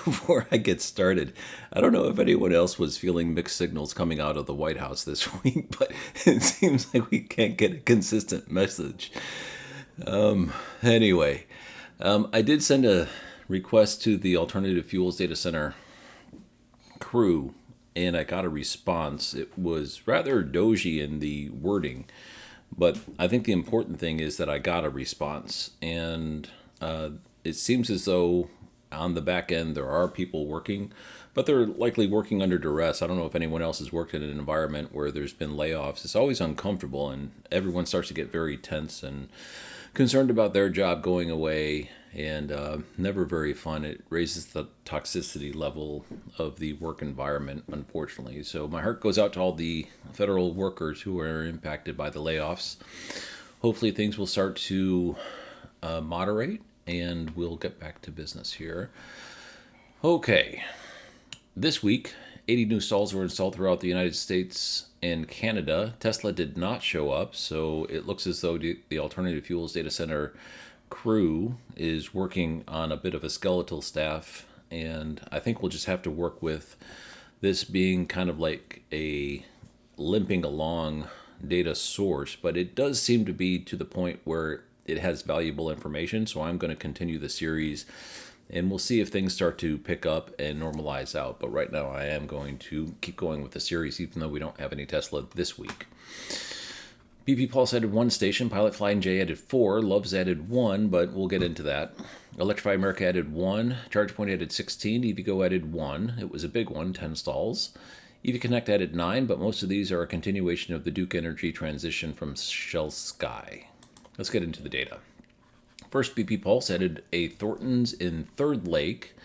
before I get started, I don't know if anyone else was feeling mixed signals coming out of the White House this week, but it seems like we can't get a consistent message. Anyway, I did send a request to the Alternative Fuels Data Center crew, and I got a response. It was rather doji in the wording, but I think the important thing is that I got a response, and it seems as though on the back end there are people working, but they're likely working under duress. I don't know if anyone else has worked in an environment where there's been layoffs. It's always uncomfortable, and everyone starts to get very tense and concerned about their job going away, and never very fun. It raises the toxicity level of the work environment, unfortunately. So my heart goes out to all the federal workers who are impacted by the layoffs. Hopefully things will start to moderate, and we'll get back to business here. Okay, this week, 80 new stalls were installed throughout the United States and Canada. Tesla did not show up, so it looks as though the Alternative Fuels Data Center crew is working on a bit of a skeletal staff, and I think we'll just have to work with this being kind of like a limping along data source, but it does seem to be to the point where it has valuable information, so I'm going to continue the series, and we'll see if things start to pick up and normalize out. But right now I am going to keep going with the series, even though we don't have any Tesla this week. BP Pulse added 1 station, Pilot Flying J added 4, Love's added 1, but we'll get into that. Electrify America added 1, ChargePoint added 16, EVgo added 1. It was a big one, 10 stalls. EV Connect added 9, but most of these are a continuation of the Duke Energy transition from Shell Sky. Let's get into the data. First, BP Pulse added a Thornton's in Third Lake.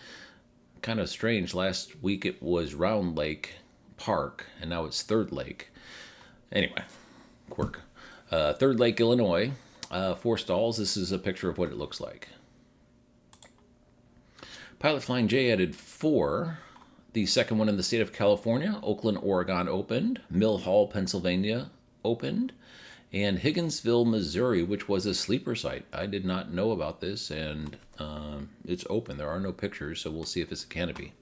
Kind of strange, last week it was Round Lake Park, and now it's Third Lake. Anyway, quirk. Third Lake, Illinois, 4 stalls. This is a picture of what it looks like. Pilot Flying J added 4. The second one in the state of California, Oakland, Oregon opened. Mill Hall, Pennsylvania opened. And Higginsville, Missouri, which was a sleeper site. I did not know about this, and it's open. There are no pictures, so we'll see if it's a canopy.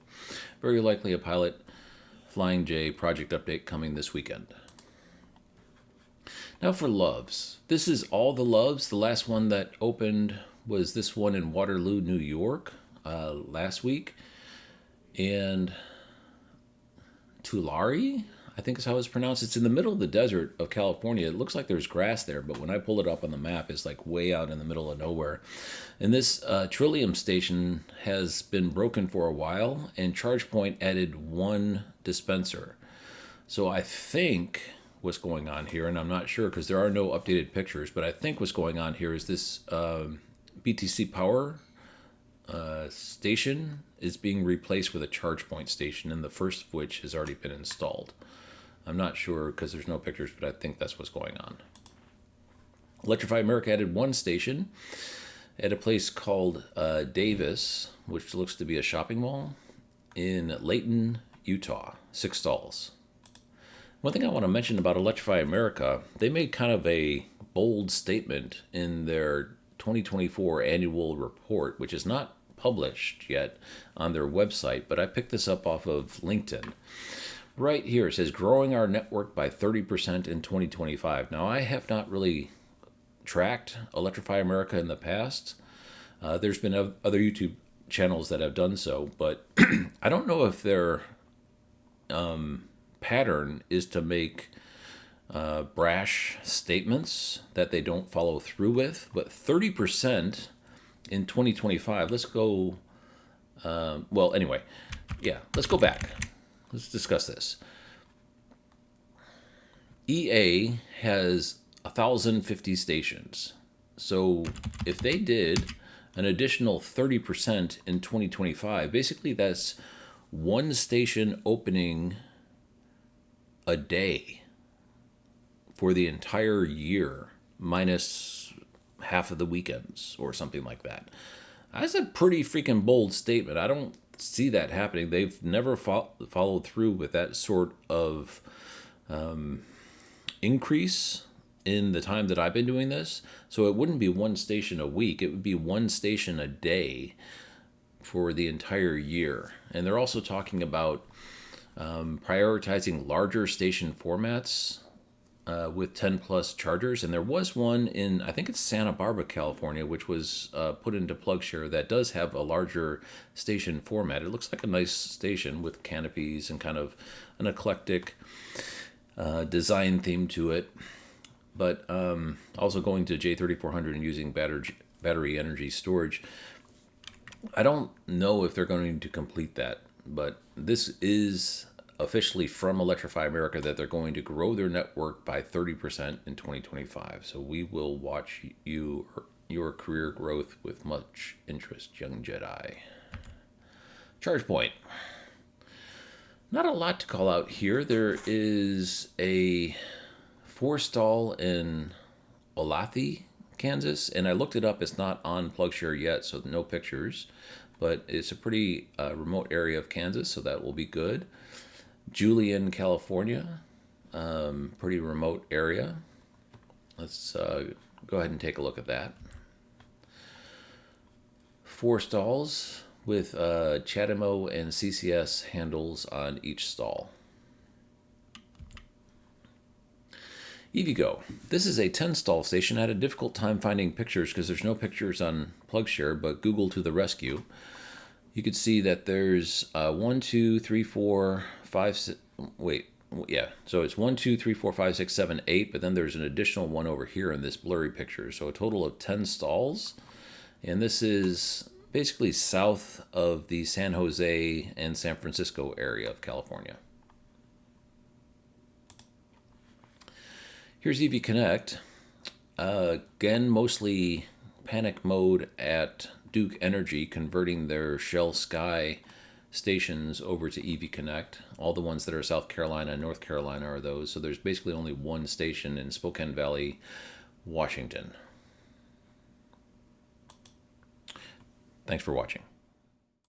Very likely a Pilot Flying J project update coming this weekend. Now for Loves. This is all the Loves. The last one that opened was this one in Waterloo, New York, last week. And Tulare, I think is how it's pronounced. It's in the middle of the desert of California. It looks like there's grass there, but when I pull it up on the map, it's like way out in the middle of nowhere. And this Trillium station has been broken for a while, and ChargePoint added 1 dispenser. So I think what's going on here, and I'm not sure because there are no updated pictures, but I think what's going on here is this BTC Power station is being replaced with a ChargePoint station, and the first of which has already been installed. I'm not sure because there's no pictures, but I think that's what's going on. Electrify America added 1 station at a place called Davis, which looks to be a shopping mall, in Layton, Utah. 6 stalls. One thing I want to mention about Electrify America, they made kind of a bold statement in their 2024 annual report, which is not published yet on their website, but I picked this up off of LinkedIn. Right here it says, growing our network by 30% in 2025. Now, I have not really tracked Electrify America in the past. There's been other YouTube channels that have done so, but I don't know if their pattern is to make brash statements that they don't follow through with, but 30% in 2025. Let's go, let's go back. Let's discuss this. EA has 1,050 stations. So if they did an additional 30% in 2025, basically that's 1 station opening a day for the entire year, minus half of the weekends or something like that. That's a pretty freaking bold statement. I don't see that happening. They've never followed through with that sort of increase in the time that I've been doing this. So it wouldn't be 1 station a week. It would be 1 station a day for the entire year. And they're also talking about prioritizing larger station formats with 10 plus chargers. And there was one in, I think it's Santa Barbara, California, which was put into PlugShare that does have a larger station format. It looks like a nice station with canopies and kind of an eclectic design theme to it. But also going to J3400 and using battery energy storage. I don't know if they're going to complete that, but this is officially from Electrify America that they're going to grow their network by 30% in 2025. So we will watch your career growth with much interest, young Jedi. ChargePoint. Not a lot to call out here. There is a 4-stall in Olathe, Kansas, and I looked it up. It's not on PlugShare yet, so no pictures, but it's a pretty remote area of Kansas, so that will be good. Julian, California, pretty remote area. Let's go ahead and take a look at that. 4 stalls with CHAdeMO and CCS handles on each stall. EVgo. This is a 10-stall station. I had a difficult time finding pictures because there's no pictures on PlugShare, but Google to the rescue. You could see that there's 1, 2, 3, 4, 5, 6, wait, yeah. So it's 1, 2, 3, 4, 5, 6, 7, 8, but then there's an additional one over here in this blurry picture. So a total of 10 stalls. And this is basically south of the San Jose and San Francisco area of California. Here's EV Connect. Again, mostly panic mode at Duke Energy, converting their Shell Sky stations over to EV Connect. All the ones that are South Carolina and North Carolina are those. So there's basically only one station in Spokane Valley, Washington. Thanks for watching.